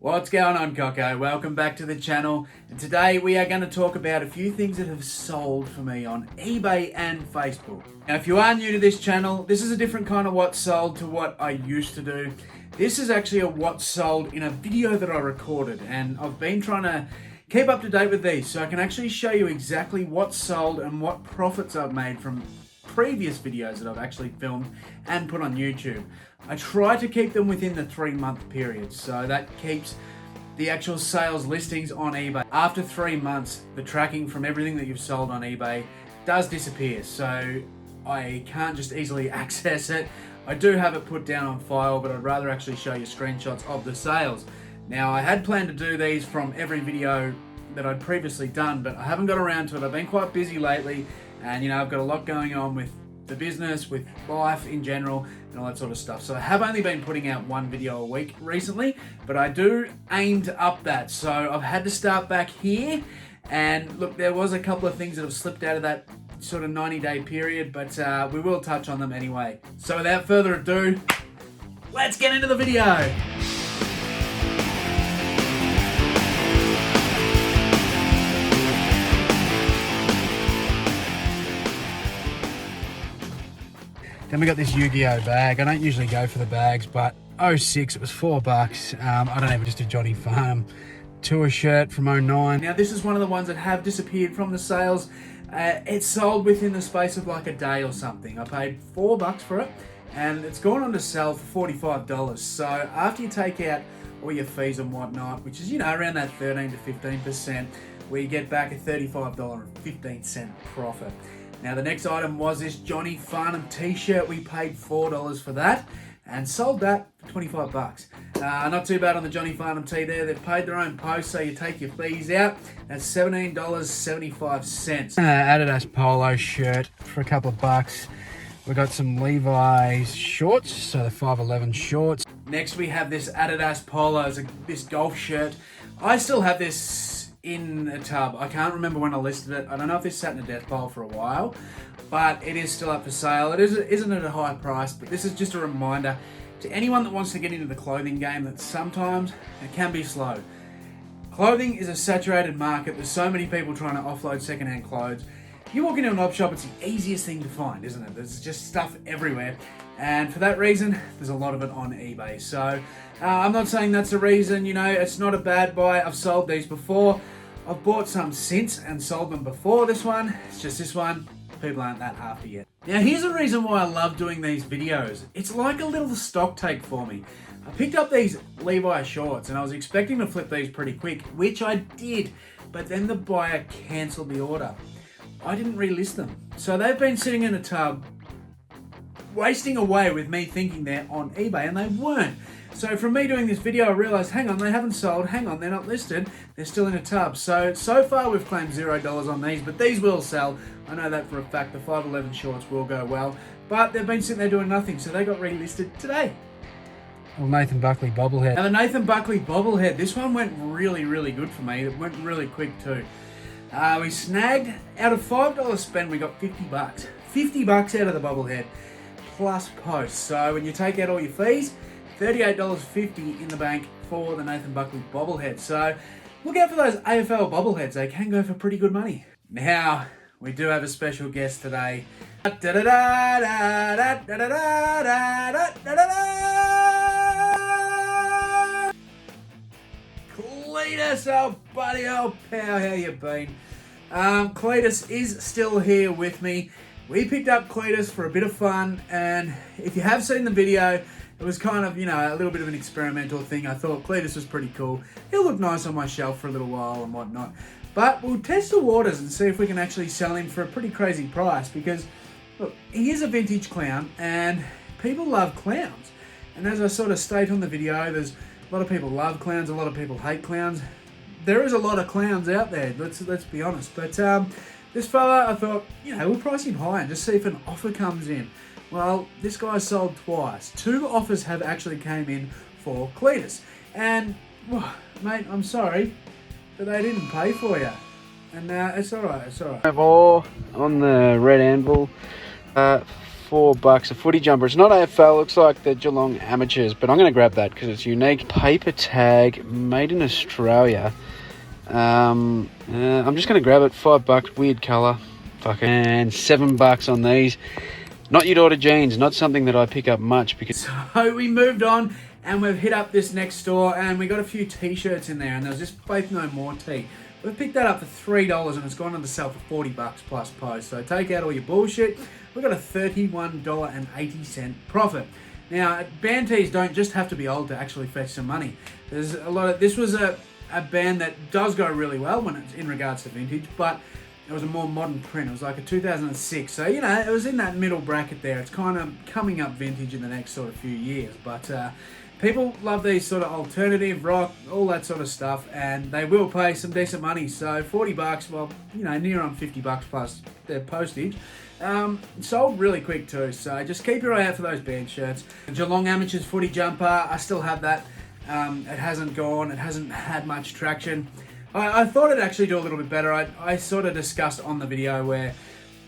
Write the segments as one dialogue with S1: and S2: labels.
S1: What's going on, Coco? Welcome back to the channel. And today we are going to talk about a few things that have sold for me on eBay and Facebook. Now, if you are new to this channel, this is a different kind of what sold to what I used to do. This is actually a what sold in a video that I recorded, and I've been trying to keep up to date with these so I can actually show you exactly what sold and what profits I've made from previous videos that I've actually filmed and put on YouTube. I try to keep them within the 3-month period, so that keeps the actual sales listings on eBay. After 3 months, the tracking from everything that you've sold on eBay does disappear, so I can't just easily access it. I do have it put down on file, but I'd rather actually show you screenshots of the sales. Now, I had planned to do these from every video that I'd previously done, but I haven't got around to it. I've been quite busy lately, and I've got a lot going on with the business, with life in general, and all that sort of stuff. So I have only been putting out one video a week recently, but I do aim to up that. So I've had to start back here, and look, there was a couple of things that have slipped out of that sort of 90-day period, but we will touch on them anyway. So without further ado, let's get into the video. Then we got this Yu-Gi-Oh bag. I don't usually go for the bags, but 06, it was $4. I don't even just a Johnny Farnham tour shirt from 09. Now this is one of the ones that have disappeared from the sales. It sold within the space of like a day or something. I paid $4 for it, and it's gone on to sell for $45. So after you take out all your fees and whatnot, which is around that 13 to 15%, we get back a $35.15 profit. Now the next item was this Johnny Farnham t-shirt. We paid $4 for that and sold that for $25. Not too bad on the Johnny Farnham tee there. They've paid their own post, so you take your fees out. That's $17.75. Adidas polo shirt for a couple of bucks. We got some Levi's shorts, so the 511 shorts. Next we have this Adidas polo, this golf shirt. I still have this in a tub. I can't remember when I listed it. I don't know if this sat in a death pile for a while, but it is still up for sale. It isn't at a high price, but this is just a reminder to anyone that wants to get into the clothing game that sometimes it can be slow. Clothing is a saturated market. There's so many people trying to offload secondhand clothes. You walk into an op shop, it's the easiest thing to find, isn't it? There's just stuff everywhere. And for that reason, there's a lot of it on eBay. So I'm not saying that's the reason, it's not a bad buy. I've sold these before. I've bought some since and sold them before this one. It's just this one, people aren't that after yet. Now here's the reason why I love doing these videos. It's like a little stock take for me. I picked up these Levi's shorts and I was expecting to flip these pretty quick, which I did, but then the buyer cancelled the order. I didn't relist them. So they've been sitting in a tub, wasting away with me thinking they're on eBay, and they weren't. So from me doing this video, I realized, hang on, they haven't sold, hang on, they're not listed, they're still in a tub. So far we've claimed $0 on these, but these will sell. I know that for a fact. The 511 shorts will go well, but they've been sitting there doing nothing, so they got relisted today. Well, Nathan Buckley bobblehead. Now the Nathan Buckley bobblehead, this one went really, really good for me. It went really quick too. We snagged, out of $5 spend, we got $50. $50 out of the bobblehead, plus post. So when you take out all your fees, $38.50 in the bank for the Nathan Buckley bobblehead. So look out for those AFL bobbleheads. They can go for pretty good money. Now, we do have a special guest today. Cletus, oh buddy, oh pal, how you been? Cletus is still here with me. We picked up Cletus for a bit of fun, and if you have seen the video, it was kind of, a little bit of an experimental thing. I thought Cletus was pretty cool. He'll look nice on my shelf for a little while and whatnot. But we'll test the waters and see if we can actually sell him for a pretty crazy price, because, look, he is a vintage clown, and people love clowns. And as I sort of state on the video, there's a lot of people love clowns, a lot of people hate clowns. There is a lot of clowns out there, let's be honest. But this fella, I thought, we'll price him high and just see if an offer comes in. Well, this guy sold twice. 2 offers have actually came in for Cletus. And, mate, I'm sorry, but they didn't pay for you. And it's alright, it's alright.
S2: Have ore on the red anvil,
S1: $4. A footy jumper. It's not AFL. Looks like the Geelong Amateurs, but I'm going to grab that because it's unique. Paper tag, made in Australia. I'm just going to grab it. $5. Weird colour. Fucking. And $7 on these. Not your daughter jeans. Not something that I pick up much because. So we moved on and we've hit up this next store and we got a few t-shirts in there and there was just Faith No More tee. We've picked that up for $3 and it's gone on the sale for $40 plus post. So take out all your bullshit. We've got a $31.80 profit. Now, band tees don't just have to be old to actually fetch some money. There's a lot of. This was a band that does go really well when it's in regards to vintage, but it was a more modern print. It was like a 2006. So, you know, it was in that middle bracket there. It's kind of coming up vintage in the next sort of few years. But people love these sort of alternative rock, all that sort of stuff, and they will pay some decent money. So $40, well, you know, near on $50 plus their postage. Sold really quick too, so just keep your eye out for those band shirts. The Geelong Amateurs footy jumper, I still have that. It hasn't gone, it hasn't had much traction. I thought it'd actually do a little bit better. I sort of discussed on the video where,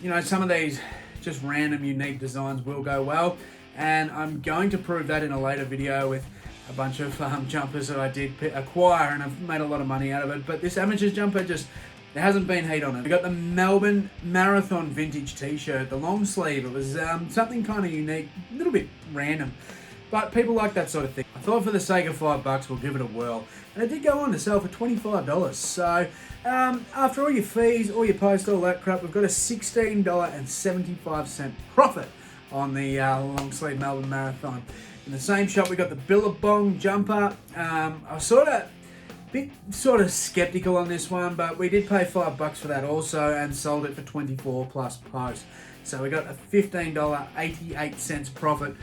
S1: you know, some of these just random unique designs will go well, and I'm going to prove that in a later video with a bunch of jumpers that I did acquire and I've made a lot of money out of it. But this Amateurs jumper just, there hasn't been heat on it. We got the Melbourne Marathon vintage t-shirt, the long sleeve. It was something kind of unique, a little bit random, but people like that sort of thing. I thought for the sake of $5, we'll give it a whirl. And it did go on to sell for $25. So after all your fees, all your post, all that crap, we've got a $16.75 profit on the long sleeve Melbourne Marathon. In the same shop, we got the Billabong jumper. I was sort of skeptical on this one, but we did pay $5 for that also and sold it for 24 plus post. So we got a $15.88 profit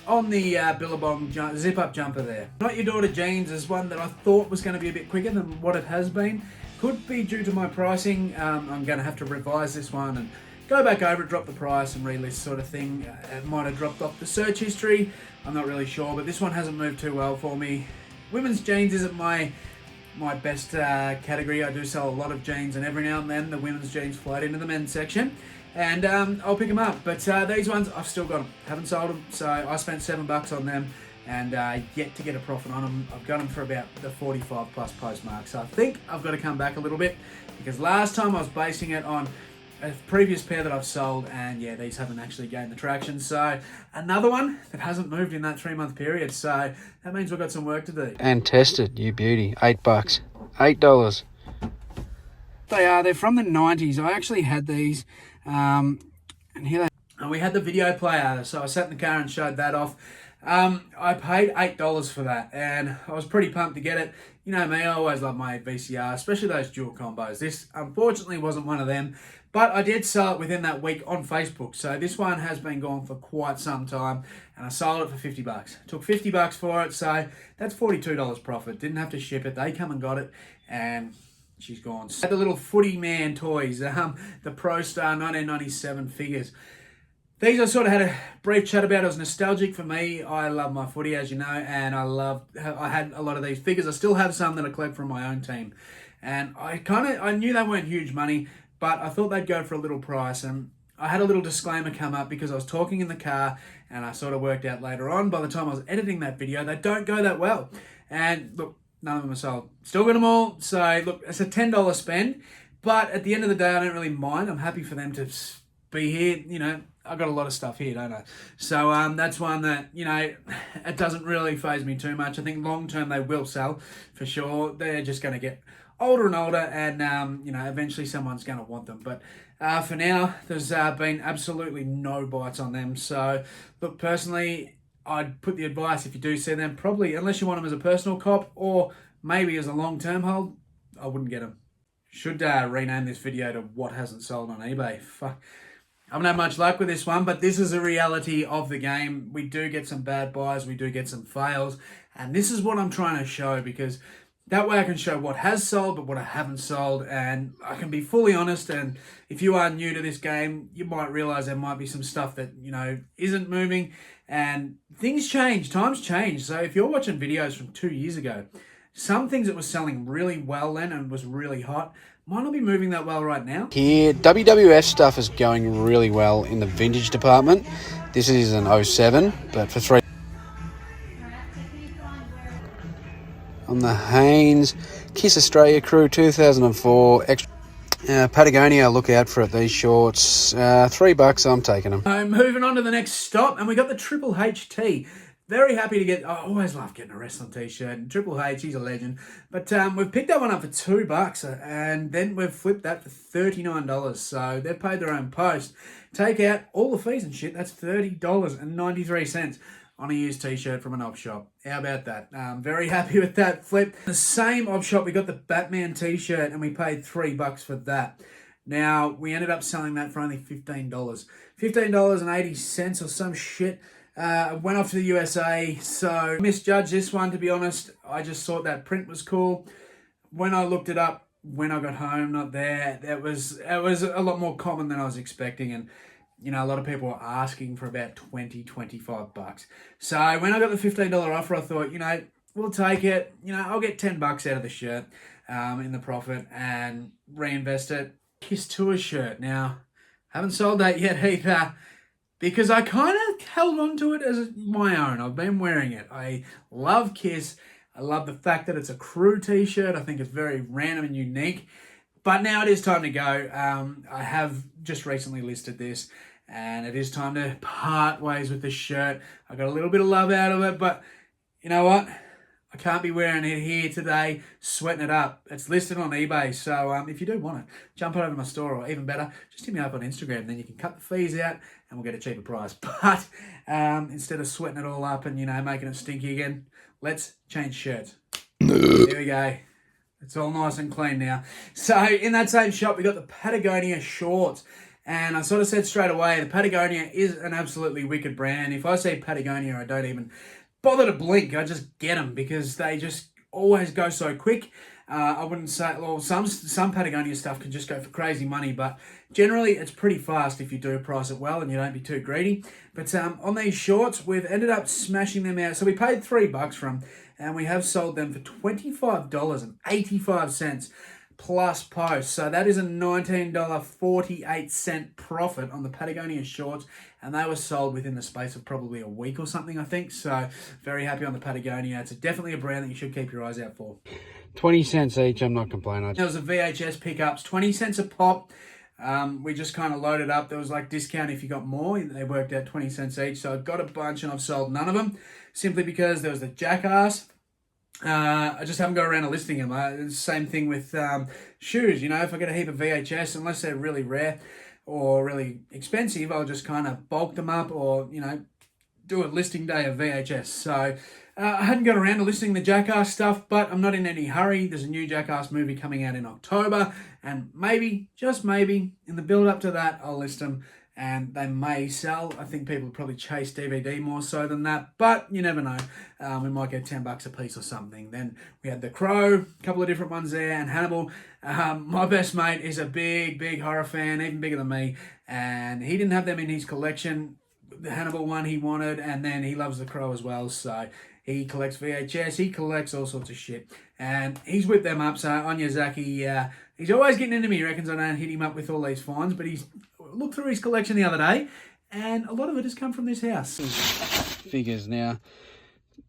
S1: on the Billabong zip up jumper there. Not Your Daughter jeans is one that I thought was going to be a bit quicker than what it has been. Could be due to my pricing. I'm going to have to revise this one and go back over it, drop the price and relist sort of thing. It might have dropped off the search history. I'm not really sure, but this one hasn't moved too well for me. Women's jeans isn't my best category. I do sell a lot of jeans and every now and then the women's jeans float into the men's section and I'll pick them up. But these ones, I've still got them. Haven't sold them, so I spent $7 on them and yet to get a profit on them. I've got them for about the 45 plus post mark. So I think I've got to come back a little bit because last time I was basing it on a previous pair that I've sold and yeah, these haven't actually gained the traction. So another one that hasn't moved in that 3-month period. So that means we've got some work to do. And tested, you beauty, $8. $8. They're from the 90s. I actually had these and here they are. We had the video player, so I sat in the car and showed that off. I paid $8 for that and I was pretty pumped to get it. You know me, I always love my VCR, especially those dual combos. This unfortunately wasn't one of them, but I did sell it within that week on Facebook. So this one has been gone for quite some time and I sold it for $50. Took $50 for it, so that's $42 profit. Didn't have to ship it. They come and got it and she's gone. So the little Footy Man toys, the Pro Star 1997 figures. These I sort of had a brief chat about. It was nostalgic for me. I love my footy, as you know, and I had a lot of these figures. I still have some that I collect from my own team. And I knew they weren't huge money, but I thought they'd go for a little price. And I had a little disclaimer come up because I was talking in the car and I sort of worked out later on, by the time I was editing that video, they don't go that well. And look, none of them are sold. Still got them all. So look, it's a $10 spend, but at the end of the day, I don't really mind. I'm happy for them to be here. You know, I've got a lot of stuff here, don't I? So that's one that, you know, it doesn't really faze me too much. I think long term they will sell for sure. They're just going to get older and older and, you know, eventually someone's going to want them. But for now, there's been absolutely no bites on them. So look, personally, I'd put the advice, if you do see them, probably, unless you want them as a personal cop or maybe as a long-term hold, I wouldn't get them. Should rename this video to what hasn't sold on eBay. Fuck. I haven't had much luck with this one, but this is a reality of the game. We do get some bad buys, we do get some fails, and this is what I'm trying to show, because that way I can show what has sold, but what I haven't sold, and I can be fully honest. And if you are new to this game, you might realize there might be some stuff that, you know, isn't moving, and things change, times change. So if you're watching videos from 2 years ago, some things that were selling really well then and was really hot Might not be moving that well right now.
S2: Here, WWF stuff is going really well in the vintage department. This is an '07, but for $3. On the Hanes, Kiss Australia Crew 2004, extra. Patagonia, look out for it, these shorts. $3, I'm taking them.
S1: Moving on to the next stop, and we got the Triple HT. Very happy to get, I always love getting a wrestling t-shirt, and Triple H, he's a legend. But we've picked that one up for $2, and then we've flipped that for $39. So they've paid their own post. Take out all the fees and shit, that's $30.93 on a used t-shirt from an op shop. How about that? Very happy with that flip. The same op shop, we got the Batman t-shirt and we paid $3 for that. Now, we ended up selling that for only $15. $15.80 or some shit. Went off to the USA, so misjudged this one, to be honest. I just thought that print was cool. When I looked it up, when I got home, not there, it was a lot more common than I was expecting, and you know, a lot of people were asking for about $20-$25. So when I got the $15 offer, I thought, you know, we'll take it. You know, I'll get $10 out of the shirt in the profit and reinvest it. Kiss Tour shirt. Now, haven't sold that yet either, because I kind of held on to it as my own. I've been wearing it. I love Kiss. I love the fact that it's a crew t-shirt. I think it's very random and unique. But now it is time to go. I have just recently listed this, and it is time to part ways with this shirt. I got a little bit of love out of it, but you know what? I can't be wearing it here today, sweating it up. It's listed on eBay, so if you do want it, jump over to my store, or even better, just hit me up on Instagram. Then you can cut the fees out, and we'll get a cheaper price. But instead of sweating it all up and, you know, making it stinky again, let's change shirts. There we go. It's all nice and clean now. So in that same shop, we got the Patagonia shorts. And I sort of said straight away, the Patagonia is an absolutely wicked brand. If I say Patagonia, I don't even bother to blink. I just get them because they just always go so quick. I wouldn't say, well, some Patagonia stuff can just go for crazy money, but generally it's pretty fast if you do price it well and you don't be too greedy. But on these shorts, we've ended up smashing them out. So we paid $3 for them, and we have sold them for $25.85 plus post. So that is a $19.48 profit on the Patagonia shorts, and they were sold within the space of probably a week or something, I think. So very happy on the Patagonia. It's definitely a brand that you should keep your eyes out for.
S2: 20 cents each, I'm not complaining.
S1: There was a VHS pickups, 20 cents a pop. We just kind of loaded up. There was like discount if you got more. They worked out 20 cents each. So I got a bunch and I've sold none of them, simply because there was the Jackass. I just haven't got around to listing them. Same thing with shoes. You know, if I get a heap of VHS, unless they're really rare or really expensive, I'll just kind of bulk them up, or, you know, do a listing day of VHS. So I hadn't got around to listing the Jackass stuff, but I'm not in any hurry. There's a new Jackass movie coming out in October, and maybe, just maybe, in the build up to that, I'll list them, and they may sell. I think people probably chase DVD more so than that, but you never know. We might get $10 a piece or something. Then we had The Crow, a couple of different ones there, and Hannibal. My best mate is a big horror fan, even bigger than me, and he didn't have them in his collection. The Hannibal one he wanted, and then he loves The Crow as well, so he collects VHS, he collects all sorts of shit, and he's whipped them up. So Anya Zaki, he's always getting into me. He reckons I don't hit him up with all these finds, but he's looked through his collection the other day, and a lot of it has come from this house.
S2: Figures now.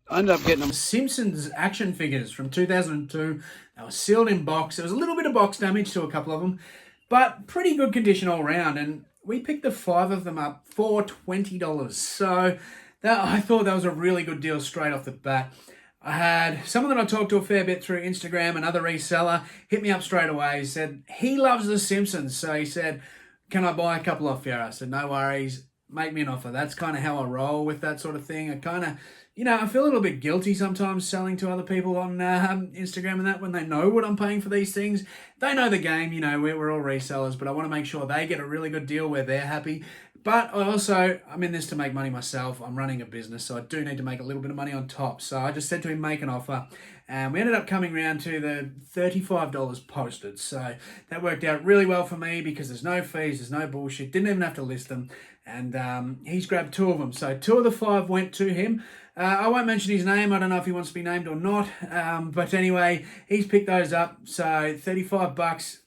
S2: I ended up getting them.
S1: Simpsons action figures from 2002. They were sealed in box. There was a little bit of box damage to a couple of them, but pretty good condition all round, and we picked the 5 of them up for $20. So I thought that was a really good deal straight off the bat. I had someone that I talked to a fair bit through Instagram, another reseller, hit me up straight away. He said he loves The Simpsons. So he said, can I buy a couple off you? I said, no worries, make me an offer. That's kind of how I roll with that sort of thing. I kind of, you know, I feel a little bit guilty sometimes selling to other people on Instagram and that, when they know what I'm paying for these things. They know the game, you know, we're all resellers, but I want to make sure they get a really good deal where they're happy. But I'm in this to make money myself. I'm running a business, so I do need to make a little bit of money on top. So I just said to him, make an offer. And we ended up coming around to the $35 posted. So that worked out really well for me because there's no fees, there's no bullshit. Didn't even have to list them. And he's grabbed 2 of them. So 2 of the 5 went to him. I won't mention his name. I don't know if he wants to be named or not. But anyway, he's picked those up. So $35.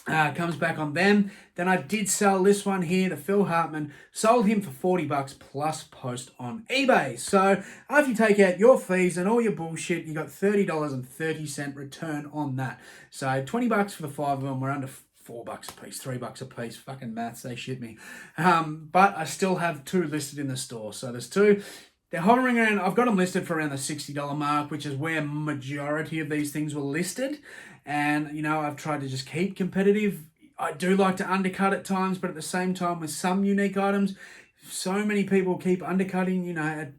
S1: Comes back on them. Then I did sell this one here, the Phil Hartman. Sold him for $40 plus post on eBay. So after you take out your fees and all your bullshit, you got $30.30 return on that. So $20 for the 5 of them. We're under $4 a piece, $3 a piece. Fucking maths, they shit me. But I still have 2 listed in the store. So there's 2. They're hovering around, I've got them listed for around the $60 mark, which is where majority of these things were listed. And, you know, I've tried to just keep competitive. I do like to undercut at times, but at the same time with some unique items, so many people keep undercutting, you know,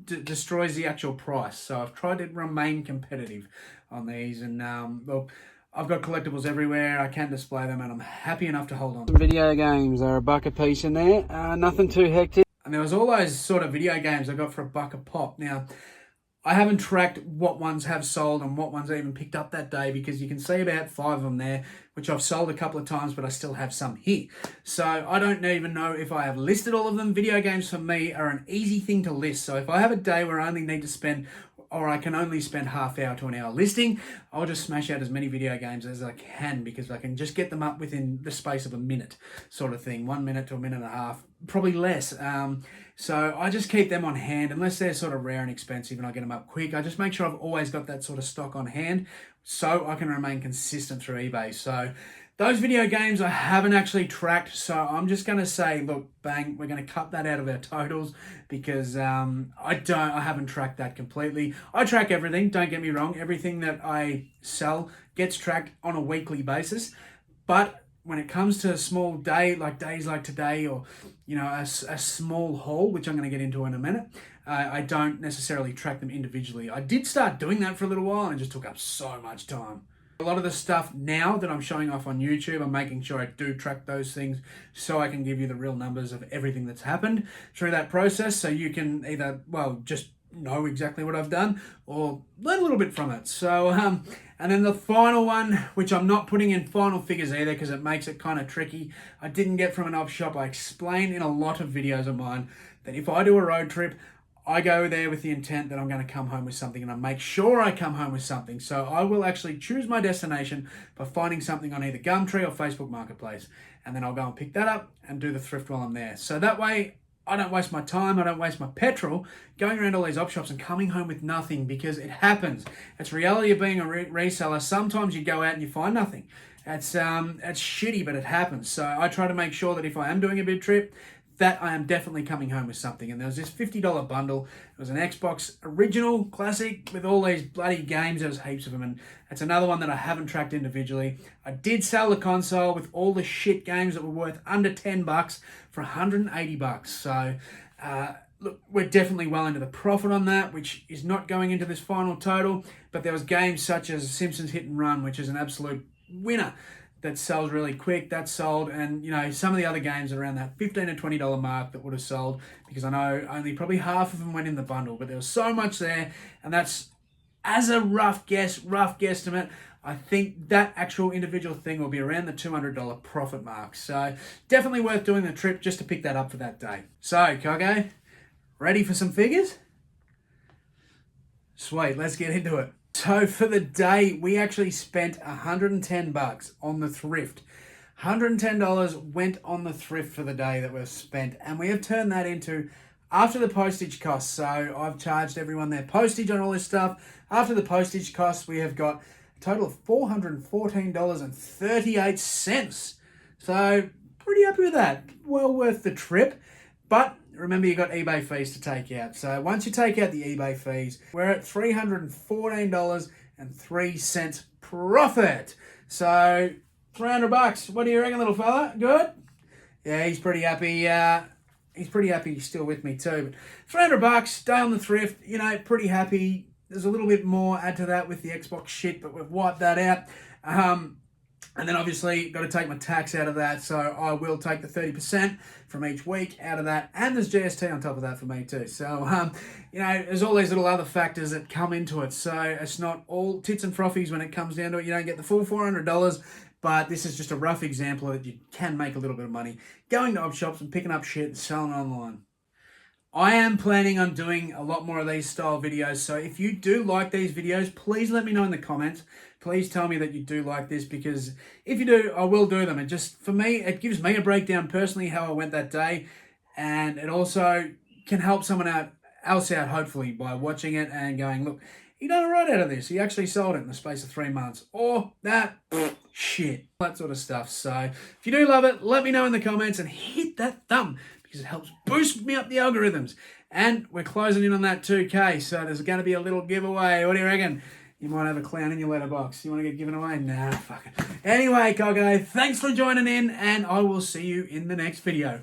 S1: it destroys the actual price. So I've tried to remain competitive on these. And, look, I've got collectibles everywhere. I can display them, and I'm happy enough to hold on.
S2: Some video games are $1 a piece in there. Nothing too hectic.
S1: And there was all those sort of video games I got for $1 a pop. Now, I haven't tracked what ones have sold and what ones I even picked up that day, because you can see about 5 of them there, which I've sold a couple of times, but I still have some here. So I don't even know if I have listed all of them. Video games for me are an easy thing to list. So if I have a day where I only need to spend, or I can only spend half hour to an hour listing, I'll just smash out as many video games as I can, because I can just get them up within the space of a minute sort of thing, 1 minute to a minute and a half, probably less. So I just keep them on hand unless they're sort of rare and expensive and I get them up quick. I just make sure I've always got that sort of stock on hand so I can remain consistent through eBay. So those video games I haven't actually tracked, so I'm just going to say, look, bang, we're going to cut that out of our totals, because I haven't tracked that completely. I track everything, don't get me wrong. Everything that I sell gets tracked on a weekly basis, but when it comes to a small day, like days like today, or, you know, a small haul, which I'm going to get into in a minute, I don't necessarily track them individually. I did start doing that for a little while, and it just took up so much time. A lot of the stuff now that I'm showing off on YouTube, I'm making sure I do track those things so I can give you the real numbers of everything that's happened through that process, so you can either, well, just know exactly what I've done or learn a little bit from it. So, and then the final one, which I'm not putting in final figures either because it makes it kind of tricky, I didn't get from an op shop. I explain in a lot of videos of mine that if I do a road trip, I go there with the intent that I'm going to come home with something, and I make sure I come home with something. So I will actually choose my destination by finding something on either Gumtree or Facebook Marketplace, and then I'll go and pick that up and do the thrift while I'm there. So that way I don't waste my time, I don't waste my petrol going around all these op shops and coming home with nothing, because it happens. It's reality of being a reseller. Sometimes you go out and you find nothing. It's shitty, but it happens. So I try to make sure that if I am doing a big trip, that I am definitely coming home with something. And there was this $50 bundle. It was an Xbox original classic with all these bloody games. There was heaps of them, and it's another one that I haven't tracked individually. I did sell the console with all the shit games that were worth under $10 for $180. So look, we're definitely well into the profit on that, which is not going into this final total. But there was games such as Simpsons Hit and Run, which is an absolute winner, that sells really quick. That sold, and you know, some of the other games around that $15 to $20 mark that would have sold, because I know only probably half of them went in the bundle, but there was so much there. And that's, as a rough guesstimate, I think that actual individual thing will be around the $200 profit mark. So definitely worth doing the trip just to pick that up for that day. So Coco, ready for some figures? Sweet, let's get into it. So for the day, we actually spent $110 on the thrift. $110 went on the thrift for the day that was spent, and we have turned that into, after the postage costs, so I've charged everyone their postage on all this stuff. After the postage costs, we have got a total of $414.38. So pretty happy with that. Well worth the trip. But remember, you got eBay fees to take out. So once you take out the eBay fees, we're at $314.03 profit. So $300. What do you reckon, little fella? Good? Yeah, he's pretty happy. He's pretty happy he's still with me too. But $300, day on the thrift, you know, pretty happy. There's a little bit more add to that with the Xbox shit, but we've wiped that out. And then obviously got to take my tax out of that, so I will take the 30% from each week out of that, and there's GST on top of that for me too. So, you know, there's all these little other factors that come into it, so it's not all tits and froffies when it comes down to it. You don't get the full $400, but this is just a rough example that you can make a little bit of money going to op shops and picking up shit and selling online. I am planning on doing a lot more of these style videos, so if you do like these videos, please let me know in the comments. Please tell me that you do like this, because if you do, I will do them. And just for me, it gives me a breakdown personally how I went that day, and it also can help someone else out hopefully by watching it and going, look, he done all right out of this. He actually sold it in the space of 3 months. Or that shit, that sort of stuff. So if you do love it, let me know in the comments and hit that thumb, because it helps boost me up the algorithms. And we're closing in on that 2K, so there's going to be a little giveaway. What do you reckon? You might have a clown in your letterbox. You want to get given away? Nah, fuck it. Anyway, Coco, thanks for joining in, and I will see you in the next video.